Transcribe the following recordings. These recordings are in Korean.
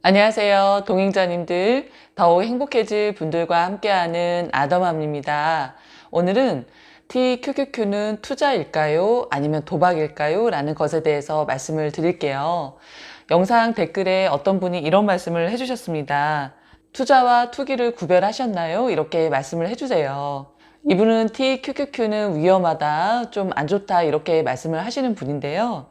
안녕하세요. 동행자님들, 더욱 행복해질 분들과 함께하는 아더맘입니다. 오늘은 TQQQ는 투자일까요? 아니면 도박일까요? 라는 것에 대해서 말씀을 드릴게요. 영상 댓글에 어떤 분이 이런 말씀을 해주셨습니다. 투자와 투기를 구별하셨나요? 이렇게 말씀을 해주세요. 이분은 TQQQ는 위험하다, 좀 안 좋다, 이렇게 말씀을 하시는 분인데요.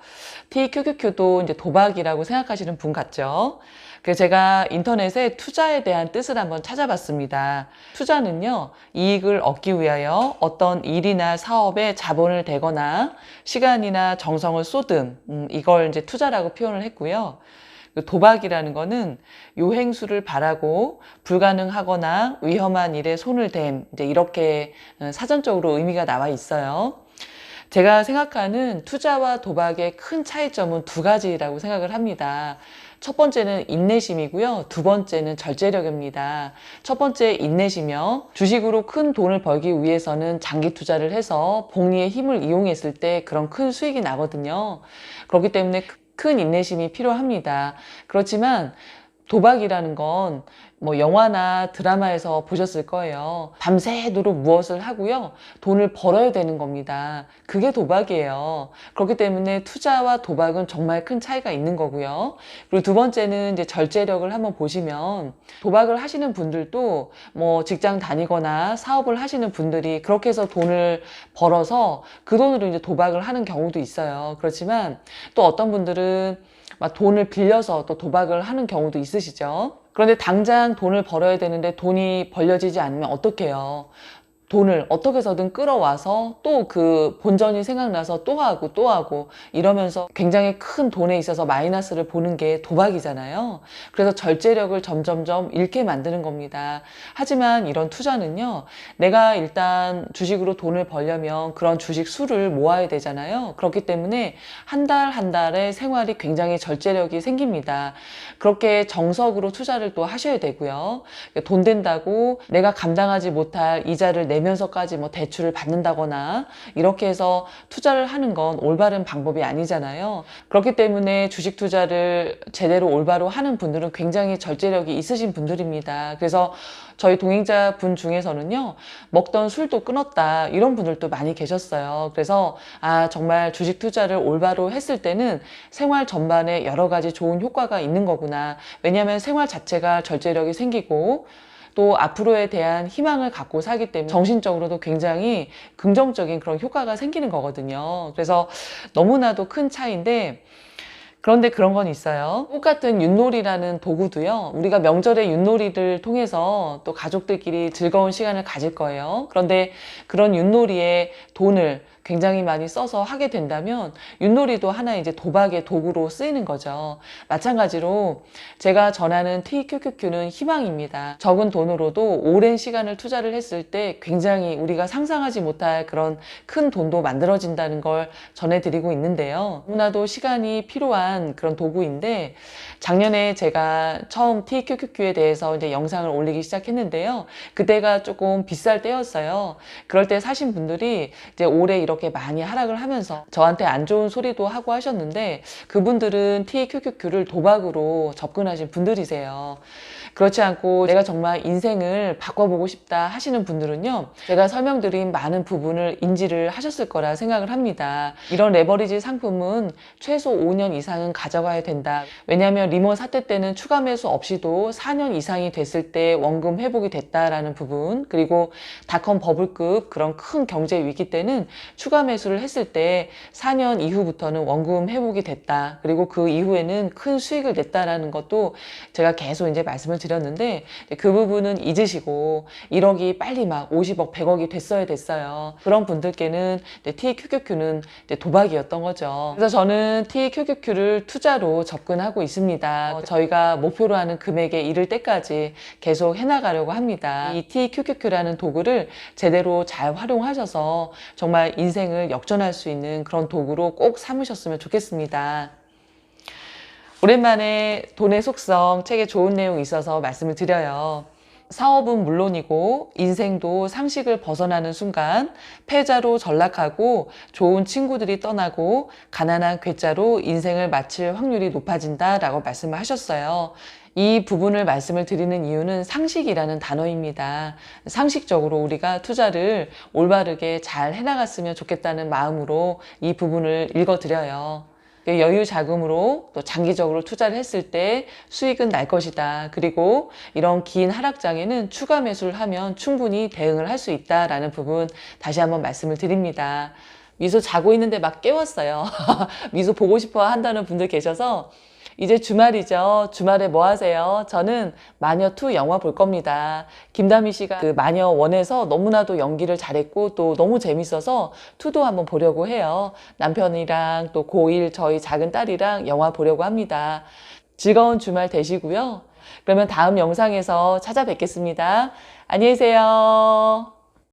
TQQQ도 이제 도박이라고 생각하시는 분 같죠? 그래서 제가 인터넷에 투자에 대한 뜻을 한번 찾아봤습니다. 투자는요, 이익을 얻기 위하여 어떤 일이나 사업에 자본을 대거나 시간이나 정성을 쏟음, 이걸 이제 투자라고 표현을 했고요. 도박이라는 거는 요행수를 바라고 불가능하거나 위험한 일에 손을 댐, 이제 이렇게 사전적으로 의미가 나와 있어요. 제가 생각하는 투자와 도박의 큰 차이점은 두 가지라고 생각을 합니다. 첫 번째는 인내심이고요. 두 번째는 절제력입니다. 첫 번째 인내심이요. 주식으로 큰 돈을 벌기 위해서는 장기 투자를 해서 복리의 힘을 이용했을 때 그런 큰 수익이 나거든요. 그렇기 때문에 큰 인내심이 필요합니다. 그렇지만 도박이라는 건 뭐 영화나 드라마에서 보셨을 거예요. 밤새도록 무엇을 하고요. 돈을 벌어야 되는 겁니다. 그게 도박이에요. 그렇기 때문에 투자와 도박은 정말 큰 차이가 있는 거고요. 그리고 두 번째는 이제 절제력을 한번 보시면 도박을 하시는 분들도 뭐 직장 다니거나 사업을 하시는 분들이 그렇게 해서 돈을 벌어서 그 돈으로 이제 도박을 하는 경우도 있어요. 그렇지만 또 어떤 분들은 막 돈을 빌려서 또 도박을 하는 경우도 있으시죠. 그런데 당장 돈을 벌어야 되는데 돈이 벌려지지 않으면 어떡해요? 돈을 어떻게 해서든 끌어와서 또 그 본전이 생각나서 또 하고 또 하고 이러면서 굉장히 큰 돈에 있어서 마이너스를 보는 게 도박이잖아요. 그래서 절제력을 점점점 잃게 만드는 겁니다. 하지만 이런 투자는요, 내가 일단 주식으로 돈을 벌려면 그런 주식 수를 모아야 되잖아요. 그렇기 때문에 한 달 한 달의 생활이 굉장히 절제력이 생깁니다. 그렇게 정석으로 투자를 또 하셔야 되고요. 돈 된다고 내가 감당하지 못할 이자를 내면서까지 뭐 대출을 받는다거나 이렇게 해서 투자를 하는 건 올바른 방법이 아니잖아요. 그렇기 때문에 주식 투자를 제대로 올바로 하는 분들은 굉장히 절제력이 있으신 분들입니다. 그래서 저희 동행자 분 중에서는요, 먹던 술도 끊었다 이런 분들도 많이 계셨어요. 그래서 정말 주식 투자를 올바로 했을 때는 생활 전반에 여러 가지 좋은 효과가 있는 거구나. 왜냐하면 생활 자체가 절제력이 생기고 또 앞으로에 대한 희망을 갖고 살기 때문에 정신적으로도 굉장히 긍정적인 그런 효과가 생기는 거거든요. 그래서 너무나도 큰 차이인데, 그런데 그런 건 있어요. 똑같은 윷놀이라는 도구도요, 우리가 명절에 윷놀이를 통해서 또 가족들끼리 즐거운 시간을 가질 거예요. 그런데 그런 윷놀이에 돈을 굉장히 많이 써서 하게 된다면 윷놀이도 하나의 이제 도박의 도구로 쓰이는 거죠. 마찬가지로 제가 전하는 TQQQ는 희망입니다. 적은 돈으로도 오랜 시간을 투자를 했을 때 굉장히 우리가 상상하지 못할 그런 큰 돈도 만들어진다는 걸 전해드리고 있는데요. 너무나도 시간이 필요한 그런 도구인데, 작년에 제가 처음 TQQQ에 대해서 이제 영상을 올리기 시작했는데요. 그때가 조금 비쌀 때였어요. 그럴 때 사신 분들이 이제 올해 이렇게 많이 하락을 하면서 저한테 안 좋은 소리도 하고 하셨는데, 그분들은 TQQQ를 도박으로 접근하신 분들이세요. 그렇지 않고 내가 정말 인생을 바꿔보고 싶다 하시는 분들은요, 제가 설명드린 많은 부분을 인지를 하셨을 거라 생각을 합니다. 이런 레버리지 상품은 최소 5년 이상은 가져가야 된다. 왜냐하면 리먼 사태 때는 추가 매수 없이도 4년 이상이 됐을 때 원금 회복이 됐다라는 부분, 그리고 닷컴 버블급 그런 큰 경제 위기 때는 추가 매수를 했을 때 4년 이후부터는 원금 회복이 됐다. 그리고 그 이후에는 큰 수익을 냈다라는 것도 제가 계속 이제 말씀을 드렸는데, 그 부분은 잊으시고 1억이 빨리 막 50억, 100억이 됐어요. 그런 분들께는 TQQQ는 도박이었던 거죠. 그래서 저는 TQQQ를 투자로 접근하고 있습니다. 저희가 목표로 하는 금액에 이를 때까지 계속 해나가려고 합니다. 이 TQQQ라는 도구를 제대로 잘 활용하셔서 정말 인생을 역전할 수 있는 그런 도구로 꼭 삼으셨으면 좋겠습니다. 오랜만에 돈의 속성 책에 좋은 내용이 있어서 말씀을 드려요. 사업은 물론이고 인생도 상식을 벗어나는 순간 패자로 전락하고 좋은 친구들이 떠나고 가난한 괴짜로 인생을 마칠 확률이 높아진다라고 말씀을 하셨어요. 이 부분을 말씀을 드리는 이유는 상식이라는 단어입니다. 상식적으로 우리가 투자를 올바르게 잘 해나갔으면 좋겠다는 마음으로 이 부분을 읽어드려요. 여유 자금으로 또 장기적으로 투자를 했을 때 수익은 날 것이다. 그리고 이런 긴 하락장에는 추가 매수를 하면 충분히 대응을 할 수 있다라는 부분 다시 한번 말씀을 드립니다. 미소 자고 있는데 막 깨웠어요. 미소 보고 싶어 한다는 분들 계셔서 이제 주말이죠. 주말에 뭐 하세요? 저는 마녀2 영화 볼 겁니다. 김다미 씨가 그 마녀1에서 너무나도 연기를 잘했고 또 너무 재밌어서 2도 한번 보려고 해요. 남편이랑 또 고1 저희 작은 딸이랑 영화 보려고 합니다. 즐거운 주말 되시고요. 그러면 다음 영상에서 찾아뵙겠습니다. 안녕히 계세요.